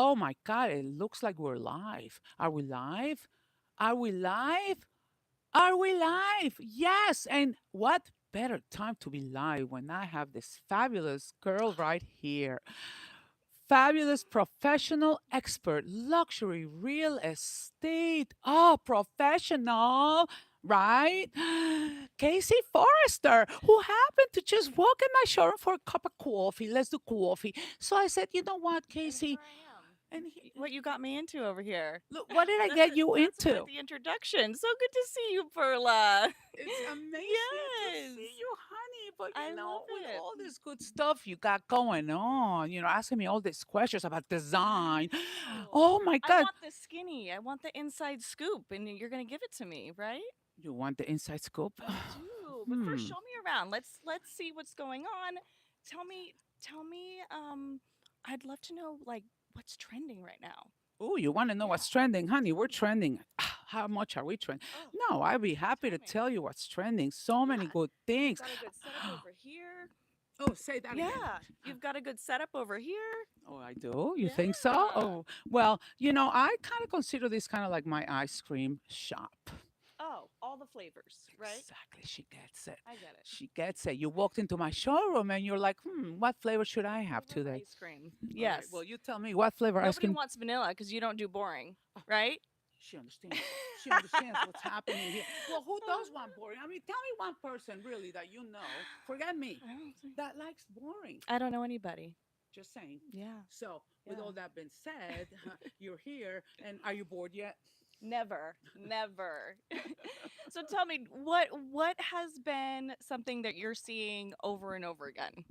Oh my God, it looks like we're live. Are we live? Are we live? Are we live? Yes. And what better time to be live when I have this fabulous girl right here? Fabulous professional expert, luxury real estate. Oh, professional, right? Kasey Forrester, who happened to just walk in my showroom for a cup of coffee. Let's do coffee. So I said, you know what, And here Kasey? I am. And What you got me into over here. look, what did I That's get it. you That's quite into? the introduction. So good to see you, Perla. It's amazing to Yes. see you, honey. But I love with it. all this good stuff you got going on, asking me all these questions about I design. know. Oh my I God. want the skinny. I want the inside scoop, and you're gonna give it to me, right? You want the inside scoop? I do. But first, Hmm. show me around. Let's see what's going on. Tell me. I'd love to know like what's trending right now. Oh, you want to know Yeah. what's trending, honey? Tell We're me. trending. How much are we trending? Oh, No, I'd be happy tell to me. tell you what's trending. So many Yeah. good You've things. got a good setup over here. Oh, say that again. Yeah. You've got a good setup over here. Oh, I do? You think so? Yeah. Oh, well, I kind of consider this kind of like my ice cream shop. Oh, all the flavors, right? Exactly. She gets it. I get it. She gets it. You walked into my showroom and you're like, what flavor should I What have flavor of today? ice cream? All right. Yes. Well, you tell me what flavor ice Nobody cream. wants vanilla because you don't do boring, right? She understands. She understands what's happening here. Well, who does want boring? I mean, tell me one person really that you know, forget me, I don't think. that likes boring. I don't know anybody. Just saying. Yeah. So, with all Yeah. that being said, you're here, and are you bored yet? Never. Never. So tell me, what has been something that you're seeing over and over again?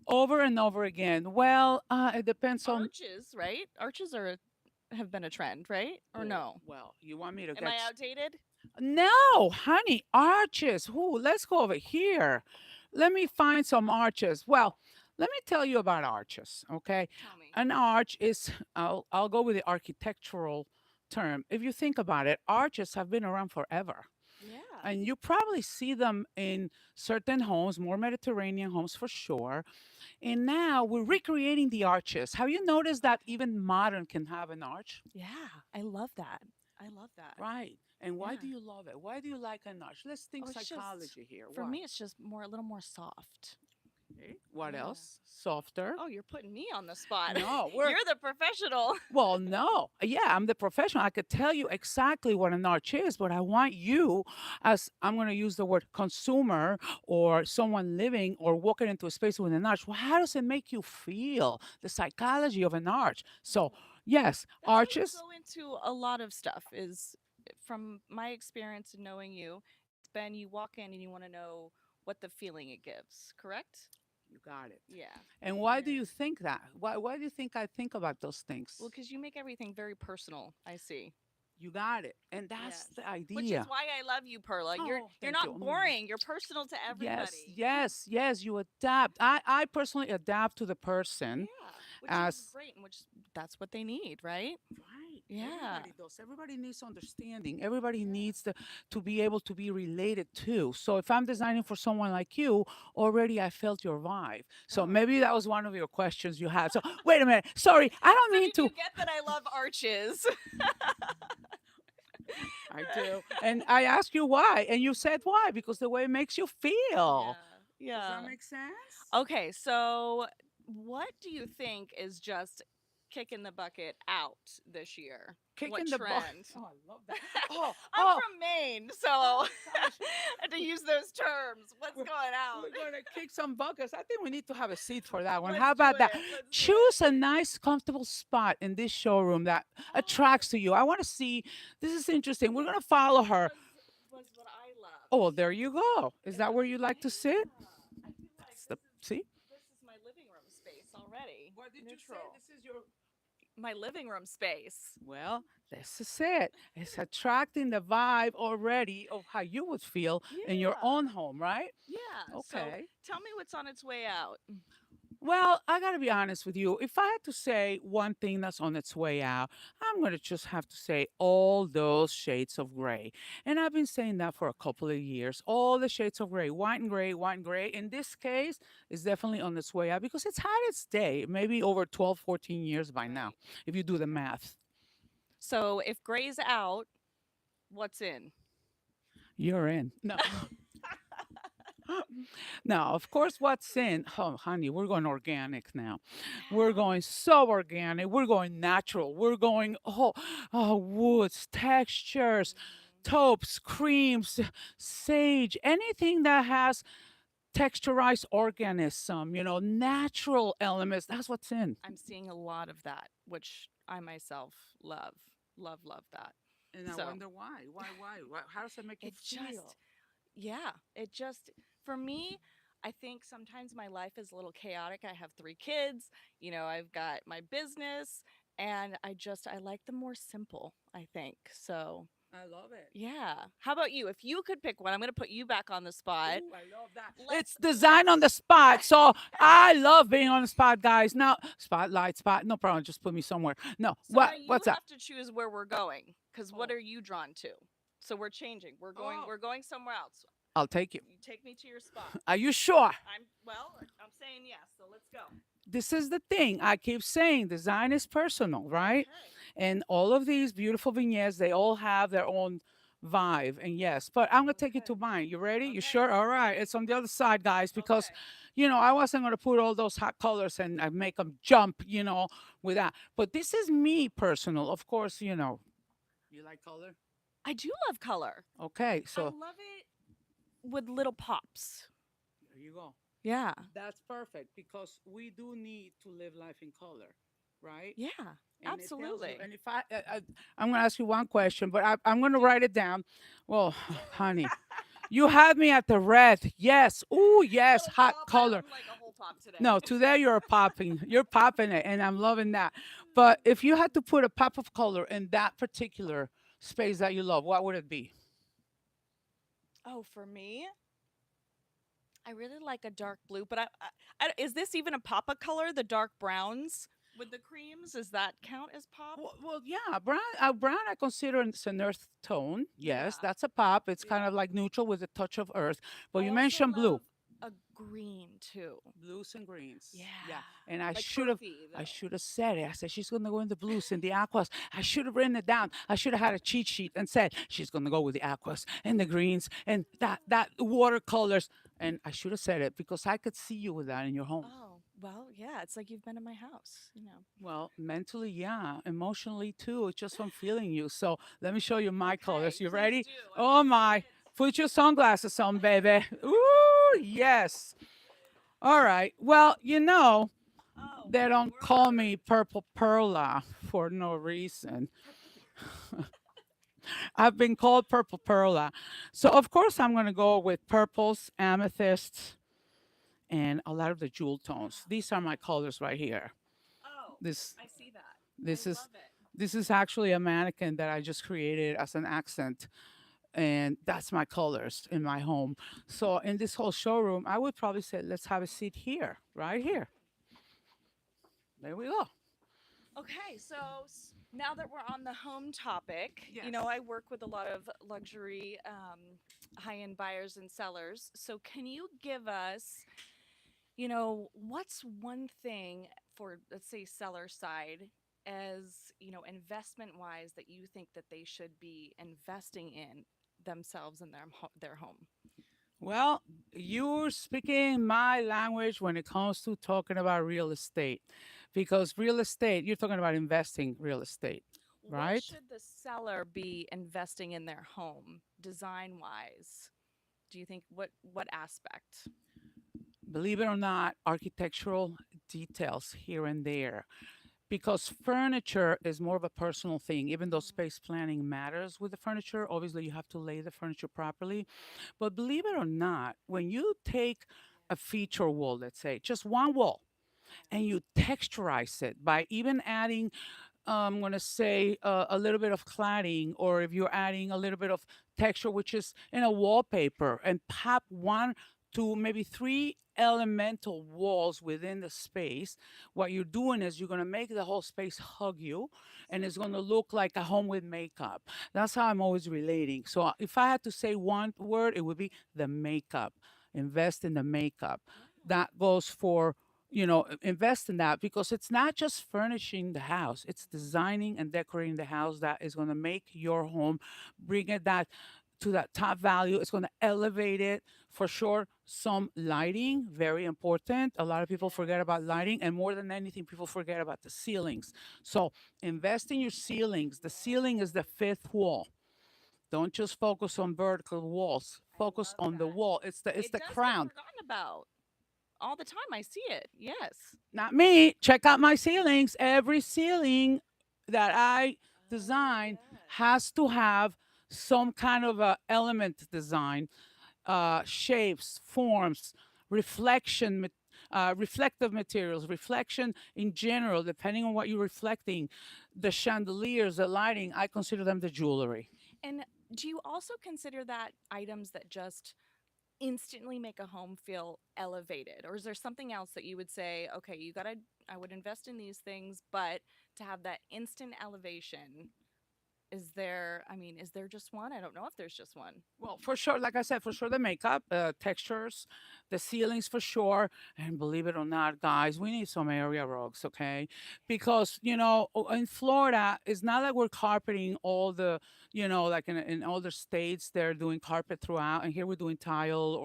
Over and over again. Well, it depends on. Arches, right? Arches are have been a trend, right? Or Oh, no? well, you want me to Am I get. outdated? No, honey, arches. Ooh, let's go over here. Let me find some arches. Well, let me tell you about arches, okay? Tell me. An arch is, I'll go with the architectural term. If you think about it, arches have been around forever. Yeah. And you probably see them in certain homes, more Mediterranean homes for sure. And now we're recreating the arches. Have you noticed that Okay. even modern can have an arch? Yeah, I love that. I love that. Right. And why Yeah. do you love it? Why do you like an arch? Let's think Oh, it's just psychology here. for Why? me. It's just more a little more soft. Okay. What Yeah. else? Softer? Oh, you're putting me on the spot. No, we're You're the professional. well, no. Yeah, I'm the professional. I could tell you exactly what an arch is, but I want you, as I'm going to use the word consumer or someone living or walking into a space with an arch. Well, how does it make you feel? The psychology of an arch. So, Oh, yes, that's how you arches. go into a lot of stuff. Is from my experience and knowing you, it's been you walk in and you want to know what the feeling it gives. Correct? You got it. Yeah. And why do Yeah. you think that? Why do you think I think about those Well, things? because you make everything very personal. I see. You got it. And that's Yes. the Which is idea. why I love you, Perla. Oh, You're thank not you. boring. You're personal to Yes, everybody. yes, yes, you adapt. I personally adapt to the person Yeah. Which is as great and which that's what they need, right? right. Yeah. Everybody does. Everybody needs understanding. Everybody Yeah. needs to be able to be related to. So if I'm designing for someone like you, already I felt your vibe. So Oh. maybe that was one of your questions you had. So wait a minute. Sorry, I don't So mean did to. you get that I love arches? I do. And I asked you why, and you said why because the way it makes you feel. Yeah. Does that Yeah. make sense? Okay, so what do you think is just kicking the bucket out this year? What Kicking the butt. trend? Oh, I love that. Oh, I'm oh, from Maine, so oh I my gosh. had to use those terms. What's We're, going out? we're gonna kick some buckets. I think we need to have a seat for that one. Let's How do about that? it. Let's do it. Choose a nice, comfortable spot in this showroom that Oh, attracts to you. I want to see. This is interesting. We're gonna follow this her. was what I Oh, loved. there you go. Is It that was where you like to sit? I feel like That's the see. this is my living room space already. What did you say? Neutral. This is your My living room space. well, this is it. It's attracting the vibe already of how you would feel in your Yeah. own home, right? Yeah. So Okay. tell me what's on its way out. Well, I got to be honest with you. If I had to say one thing that's on its way out, I'm going to just have to say all those shades of gray. And I've been saying that for a couple of years. All the shades of gray, white and gray, white and gray. In this case, is definitely on its way out because it's had its day, maybe over 12, 14 years by now, Right. if you do the Okay. math. So if gray's out, what's in? You're in. No. Now, of course, what's in? Oh, honey, we're going organic now. We're Yeah. going so organic. We're going natural. We're going woods, textures, Hmm. taupes, creams, sage, anything that has texturized organism. Natural elements. That's what's in. I'm seeing a lot of that, which I myself love. Love, love that. And I So wonder why. Why? How does it make you it feel? just, yeah, it just, for me, I think sometimes my life is a little chaotic. I have three kids, I've got my business, and I like the more simple, I think. So, I love it. yeah. How about you? If you could pick one, I'm going to put you back on the spot. Ooh, I love that. It's design on Let's the spot. So I love being on the spot, guys. Now, spotlight, spot. No problem. Just put me somewhere. No, So now you what's up? have to choose where we're going, cuz what Oh, are you drawn to? So we're changing. We're going oh. we're going somewhere else. I'll take you. You take me to your spot. Are you sure? I'm saying yes, so let's go. This is the thing. I keep saying design is personal, right? Okay. And all of these beautiful vignettes, they all have their own vibe. And yes, but I'm gonna take you Okay. to mine. You ready? You Okay. sure? All right. It's on the other side, guys, because Okay. I wasn't gonna put all those hot colors and make them jump, with that. But this is me personal. Of course, you like color. I do love color. Okay, I so love it with little pops. there you go. Yeah. That's perfect because we do need to live life in color, right? Yeah. And it tells you. Absolutely. And if I'm going to ask you one question, but I'm going to write it down. Well, honey, you had me at the red. Yes. Ooh, yes, Little hot pop. color. I'm like a whole pop today. No, today you're popping. You're popping it, and I'm loving that. But if you had to put a pop of color in that particular space that you love, what would it be? Oh, for me, I really like a dark blue, but is this even a papa color? The dark browns with the creams, does that count as pop? Well, yeah, brown. Brown, I consider it's an earth tone. Yes, Yeah, that's a pop. It's kind yeah. of like neutral with a touch of earth. But I you also mentioned blue. love a green too. Blues and greens. Yeah. Yeah, And I like should have earthy I though. should have said it. I said she's gonna go in the blues and the aquas. I should have written it down. I should have had a cheat sheet and said she's gonna go with the aquas and the greens and that watercolors. And I should have said it because I could see you with that in your home. Oh, well, yeah, it's like you've been in my house. Well, mentally, yeah. Emotionally too. It's just from feeling you. So let me show you my colors. Okay, You please ready? do. I'm Oh my. excited. Put your sunglasses on, baby. Ooh, yes. All right. Well, Oh, they don't call word. me Purple Perla for no reason. I've been called Purple Perla. So, of course, I'm going to go with purples, amethysts, and a lot of the jewel tones. Wow. These are my colors right here. Oh, This I see that. I this is love it. this is actually a mannequin that I just created as an accent, and that's my colors in my home. So, in this whole showroom, I would probably say, let's have a seat here, right here. There we go. Okay, so now that we're on the home topic, Yes. I work with a lot of luxury high end buyers and sellers. So, can you give us, what's one thing for, let's say, seller side as, investment wise that you think that they should be investing in themselves and their home? Well, you're speaking my language when it comes to talking about real estate, because real estate, you're talking about investing real estate, What right? should the seller be investing in their home design wise? Do you think what aspect? Believe it or not, architectural details here and there, because furniture is more of a personal thing, even though Mhm. space planning matters with the furniture. Obviously, you have to lay the furniture properly. But believe it or not, when you take a feature wall, let's say just one wall, and you texturize it by even adding, I'm going to say, a little bit of cladding, or if you're adding a little bit of texture, which is in a wallpaper, and pop one to maybe three elemental walls within the space, what you're doing is you're going to make the whole space hug you, and it's going to look like a home with makeup. That's how I'm always relating. So if I had to say one word, it would be the makeup. Invest in the makeup. That goes for, invest in that, because it's not just furnishing the house, it's designing and decorating the house that is going to make your home, bring it that to that top value. It's going to elevate it for sure. Some lighting, very important. A lot of people forget about Yes. lighting, and more than anything, people forget about the ceilings. So invest in your ceilings. The ceiling is the fifth wall. Don't just focus on vertical walls. I Focus love on the that. wall. It's It the does get crown. forgotten about all the time. I see it. Yes. Not me. Check out my ceilings. Every ceiling that I Oh, design yes. has to have some kind of a element design, shapes, forms, reflection, reflective materials, reflection in general, depending on what you're reflecting. The chandeliers, the lighting, I consider them the jewelry. And do you also consider that items that just instantly make a home feel elevated? Or is there something else that you would say, okay, I would invest in these things, but to have that instant elevation, is there just one? I don't know if there's just one. Well, for sure, like I said, for sure, the makeup, textures, the ceilings for sure. And believe it or not, guys, we need some area rugs, okay? Because, in Florida, it's not like we're carpeting all the, like in other states, they're doing carpet throughout. And here we're doing tile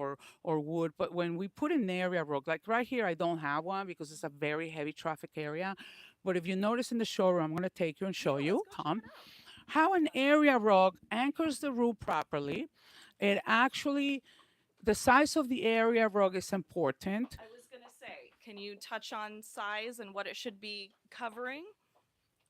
or wood. But when we put an area rug, like right here, I don't have one because it's a very heavy traffic area. But if you notice in the showroom, I'm going to take you and Yeah, show let's you. go check Come. it out. How an area rug anchors the roof properly. It actually, the size of the area rug is important. I was gonna say, can you touch on size and what it should be covering?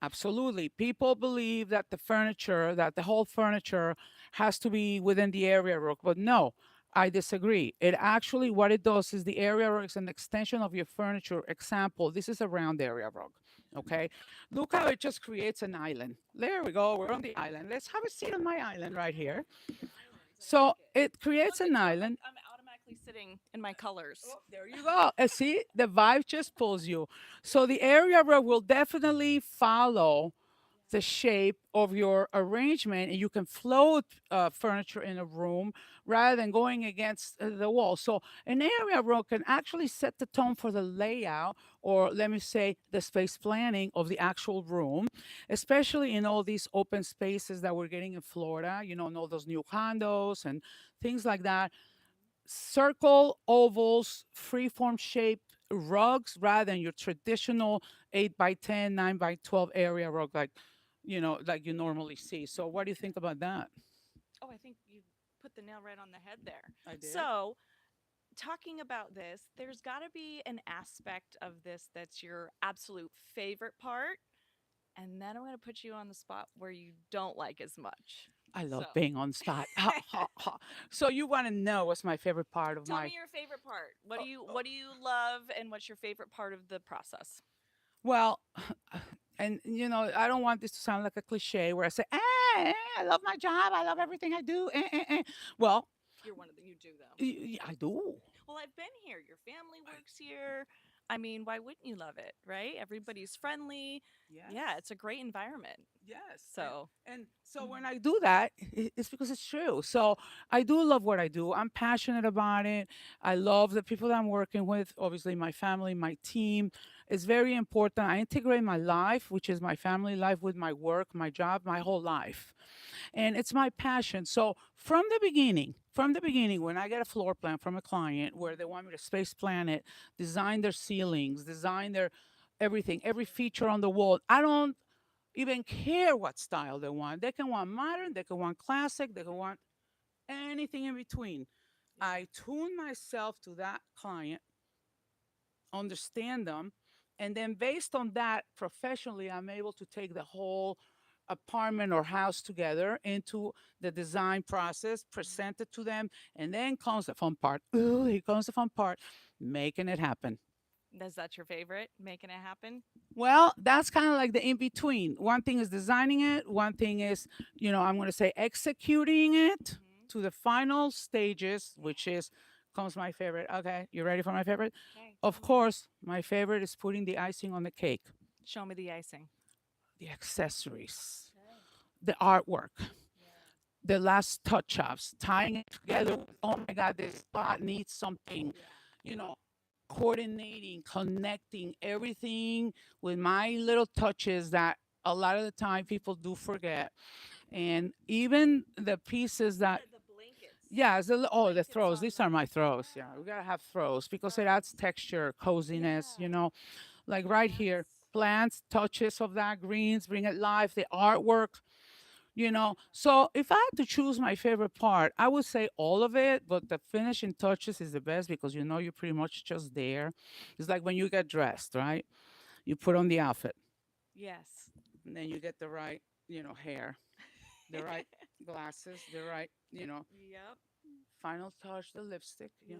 Absolutely. People believe that that the whole furniture has to be within the area rug, but no, I disagree. It actually, what it does is the area rug is an extension of your furniture. Example, this is a round area rug. Okay. Look how it just creates an island. There we go. We're on the island. Let's have a seat on my island right here. The islands, I So like it. it creates Look, an island. I'm automatically sitting in my colors. Oh, there you go. See, the vibe just pulls you. So the area rug will definitely follow the shape of your arrangement, and you can float furniture in a room rather than going against the wall. So an area rug can actually set the tone for the layout, or let me say the space planning of the actual room, especially in all these open spaces that we're getting in Florida, in all those new condos and things like that. Circle, ovals, freeform shaped rugs rather than your traditional 8 by 10, 9 by 12 area rug like you normally see. So what do you think about that? Oh, I think you put the nail right on the head there. I did. So, talking about this, there's got to be an aspect of this that's your absolute favorite part. And then I'm going to put you on the spot where you don't like as much. I So, love being on spot. Ha, ha, ha. So you want to know what's my favorite part of tell me my your favorite part. uh, What do you love and what's your favorite part of the process? well, and I don't want this to sound like a cliche where I say, I love my job, I love everything I do. Well, You're one of the you do though. I do. Well, I've been here. Your family works here. I mean, why wouldn't you love it, right? Everybody's friendly. Yes. Yeah, it's a great environment. Yes. So, And so when I do that, it's because it's true. So I do love what I do. I'm passionate about it. I love the people that I'm working with, obviously, my family, my team. It's very important. I integrate my life, which is my family life, with my work, my job, my whole life. And it's my passion. So from the beginning, when I get a floor plan from a client where they want me to space plan it, design their ceilings, design their everything, every feature on the wall, I don't even care what style they want. They can want modern, they can want classic, they can want anything in between. I tune myself to that client, understand them, and then based on that, professionally, I'm able to take the whole apartment or house together into the design process, present it to them, and then comes the fun part. Ooh, here comes the fun part, making it happen. is that your favorite? Making it happen? Well, that's kind of like the in between. One thing is designing it, one thing is, I'm going to say executing it Hmm. to the final stages, which is comes my favorite. Okay, you ready for my favorite? Okay, tell Of me. course, my favorite is putting the icing on the cake, Show me the icing. the accessories, Okay. the artwork, Yeah. the last touch ups, tying it together with, oh my God, this spot needs something, Yeah. you know, coordinating, connecting everything with my little touches that a lot of the time people do forget. And even the pieces that, The blankets. yeah, The oh, the blankets throws. on These are my throws. Yeah, yeah. we gotta have throws because it Um, adds texture, coziness. yeah. Like right here, Plants. plants, touches of that, greens, bring it life. The artwork. Yeah. So if I had to choose my favorite part, I would say all of it, but the finishing touches is the best because you're pretty much just there. It's like when you get dressed, right? You put on the outfit, Yes. and then you get the right, hair, the right glasses, the right, Yep. final touch, the lipstick. Yeah.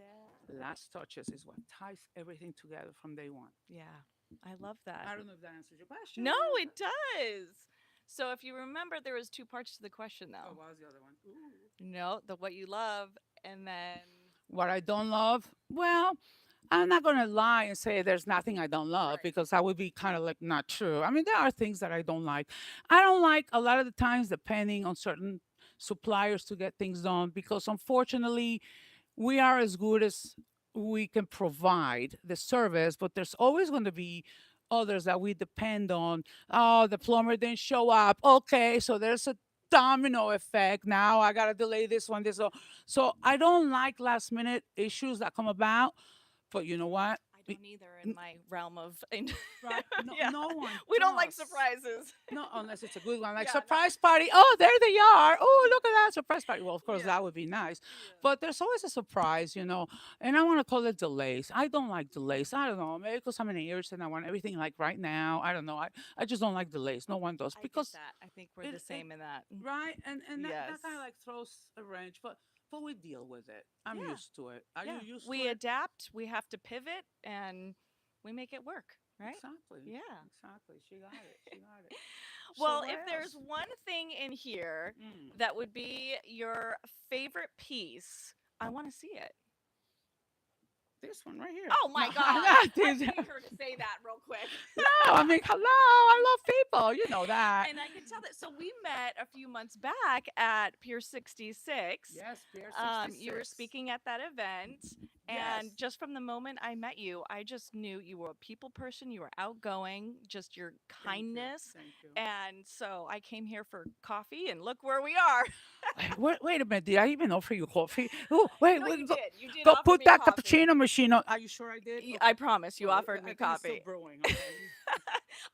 The last touches is what ties everything together from day one. Yeah. I love that. I don't know if that answers your question. No, it does. So if you remember, there was two parts to the question, Oh, though. what was the other one? Ooh. No, the what you love, and then What I don't love? Well, I'm not going to lie and say there's nothing I don't love right. because that would be kind of like not true. I mean, there are things that I don't like. I don't like a lot of the times depending on certain suppliers to get things done because unfortunately, we are as good as we can provide the service, but there's always going to be others that we depend on. Oh, the plumber didn't show up. Okay, so there's a domino effect. Now I got to delay this one, this one. So I don't like last minute issues that come about, but you know what? I don't either in my realm of. Right? No, Yeah, no one we don't like does. surprises. No, unless it's a good one, like Yeah, no. surprise party. Oh, there they are. Oh, look at that surprise party. Well, of course, Yeah, that would be nice. yeah. But there's always a surprise. And I want to call it delays. I don't like delays. I don't know. Maybe because I'm an ears and I want everything like right now. I don't know. I just don't like delays. No one does I get because that. I think we're the it same in that. right and that Yes. kind of like throws a wrench. But we deal with it. I'm Yeah. used to it. Are you Yeah. used to We it? adapt. We have to pivot, and we make it work. Right. Exactly. Yeah. Exactly. She got it. She got it. So Well, what if there's else? one thing in here Mm. that would be your favorite piece, I want to see it. This one right here. Oh No, my God. not I this. need her to say that real quick. No, I mean, hello. I love people. You know that. And I could tell that. So we met a few months back at Pier 66. Yes, Pier You were 66. speaking at that event. And Yes. just from the moment I met you, I just knew you were a people person. You were outgoing, just your Thank you. kindness. Thank you. And so I came here for coffee, and look where we are. Wait a minute. Did I even offer you coffee? Oh, wait, No, you wait. Go, did. You did go offer put me that coffee. cappuccino machine on. Are you sure I did? I Okay. promise you Well, offered I me think it's still coffee. brewing. Okay.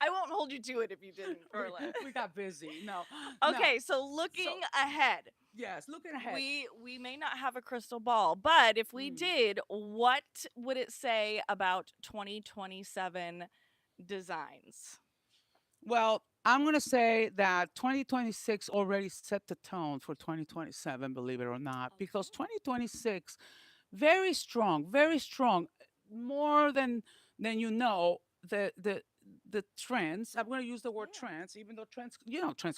I won't hold you to it if you didn't, we, Perla. we got busy. No, no. Okay, so So, looking ahead, yes, looking ahead. we may not have a crystal ball, but if we Mm. did, what would it say about 2027 designs? Well, I'm going to say that 2026 already set the tone for 2027, believe it or not, because Okay. 2026 very strong, very strong, more than the trends. I'm going to use the word Yeah. trends, even though trends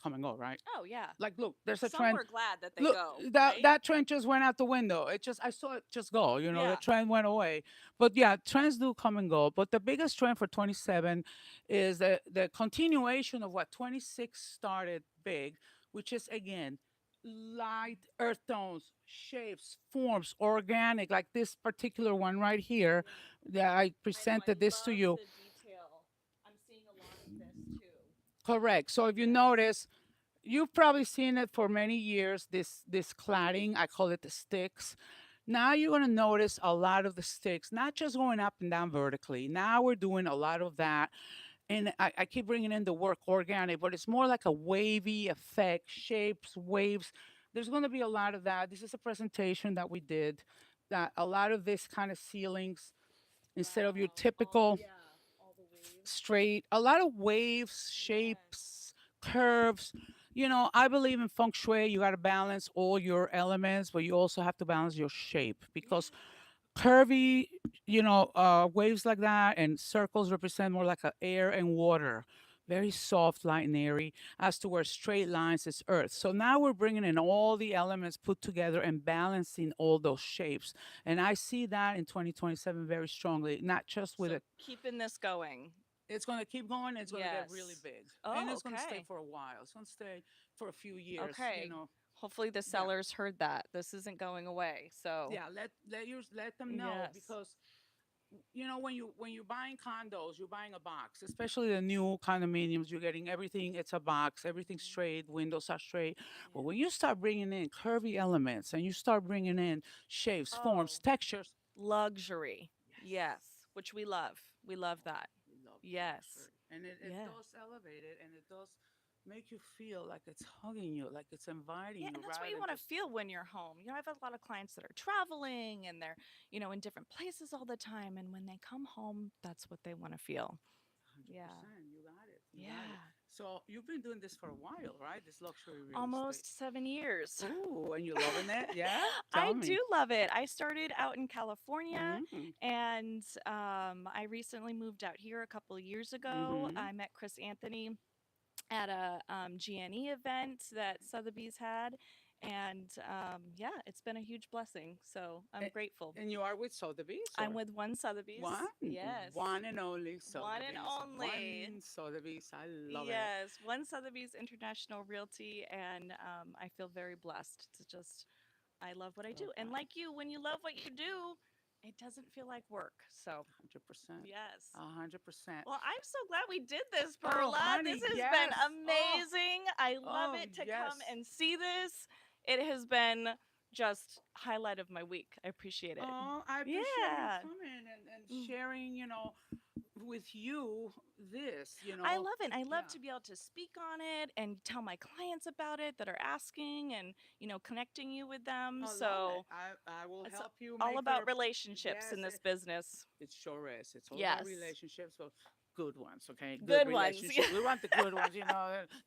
come and go, right? Oh yeah. Like, look, there's a Some trend. we're glad that they Look, go, that right? that trend just went out the window. I saw it just go. The Yeah. trend went away. But yeah, trends do come and go. But the biggest trend for 27 is the continuation of what 26 started big, which is again light earth tones, shapes, forms, organic, like this particular one right here Yeah. that I I know. I presented this to love you. the detail. I'm seeing a lot of this too. Correct. So if you Yes. notice, you've probably seen it for many years. This cladding, I call it the sticks. Now you're gonna notice a lot of the sticks, not just going up and down vertically. Now we're doing a lot of that, and I keep bringing in the word organic, but it's more like a wavy effect, shapes, waves. There's gonna be a lot of that. This is a presentation that we did. That a lot of this kind of ceilings, instead of your Wow. All typical yeah. All the waves. straight, a lot of waves, Yes. shapes, curves. I believe in feng shui. You got to balance all your elements, but you also have to balance your shape because Yeah. curvy, waves like that and circles represent more like a air and water. very soft, light, and airy, as to where straight lines is earth. So now we're bringing in all the elements put together and balancing all those shapes. And I see that in 2027 very strongly, not just with So it. keeping this going. It's going to keep going. It's going to get really Yes. big. And Oh, it's going to stay okay. for a while. It's going to stay for a few years, you Okay. know. Hopefully the Yeah. sellers heard that. This isn't going away. So, Yeah, let them know, yes. because you know, when you're buying condos, you're buying a box, especially the new condominiums. You're getting everything. It's a box. Everything's Mhm. straight. Windows are straight. But when Yeah. you start bringing in curvy elements and you start bringing in shapes, forms, Oh, textures. luxury. Yes. Yes, which we love. We love Oh, that. we love the Yes. luxury, and it Yeah. does elevate it, and it does make you feel like it's hugging you, like it's inviting Yeah, you, and that's what rather you than want to just feel when you're home. I've had a lot of clients that are traveling and they're, in different places all the time. And when they come home, that's what they want to feel. Yeah. 100%. You got it. You got it. Yeah. So you've been doing this for a while, right? This luxury real estate. Almost 7 years. Oh, and you loving it? Yeah. I Tell me. do love it. I started out in California Mm-hmm. and I recently moved out here a couple of years ago. Mm-hmm. I met Chris Anthony at a GNE event that Sotheby's had. And yeah, it's been a huge blessing. So I'm And, grateful. and you are with Sotheby's, I'm or with one Sotheby's. one, Yes. one and only One and Sotheby's, only. one Sotheby's. I love it. Yes, one Sotheby's International Realty, and I feel very blessed to just. I love what I do, Love and that. like you, when you love what you do, it doesn't feel like work. So 100%. yes. 100%. Well, I'm so glad we did this, Oh, Perla. This honey, has been yes. Oh, amazing. I love oh, it to come yes. and see this. It has been just highlight of my week. I appreciate it. Oh, I appreciate you Yeah. coming and Mm. sharing, with you this, I love it. I love Yeah. to be able to speak on it and tell my clients about it that are asking and, connecting you with them. I love it. So I will it's help you all make about their, relationships in yes, this business. it sure is. It's all about Yes. relationships, but good ones, okay? Good Good ones. relationships. We want the good ones,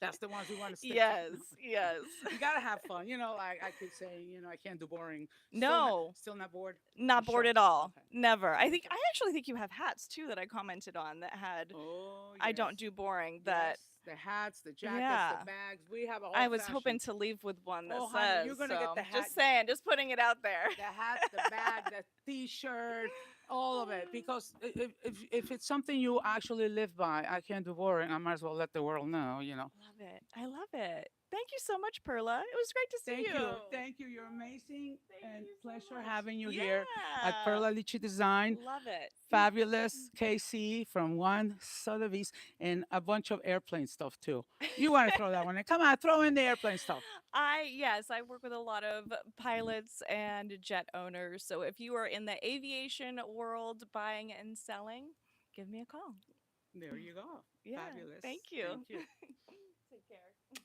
that's the ones we want to stick to. Yes. No, Yes. you gotta have fun. Like I keep saying, I can't do boring. No. Still not bored. You Not bored sure? at all. Okay. Never. I Okay. think I actually think you have hats too that I commented on that had Oh I yes, don't do boring yes. that The hats, the jackets, the yeah. bags. We have a I whole was hoping fashion. to leave with one that Oh, honey, you're says gonna get so. the hat, Just saying, just putting it out there. the hat, the bag, the T-shirt, all of it. Because if it's something you actually live by, I can't do boring. I might as well let the world know. Love it. I love it. Thank you so much, Perla. It was great to see Thank you. you, thank you. You're amazing, Thank and you so pleasure much. having you here at Yeah. Perla Lichi Design. Love it. Fabulous Casey from One Sotheby's, and a bunch of airplane stuff too. You want to throw that one in? Come on, throw in the airplane stuff. I work with a lot of pilots and jet owners. So if you are in the aviation world buying and selling, give me a call. There you go. Yeah. Fabulous. Thank you. Thank you. Take care.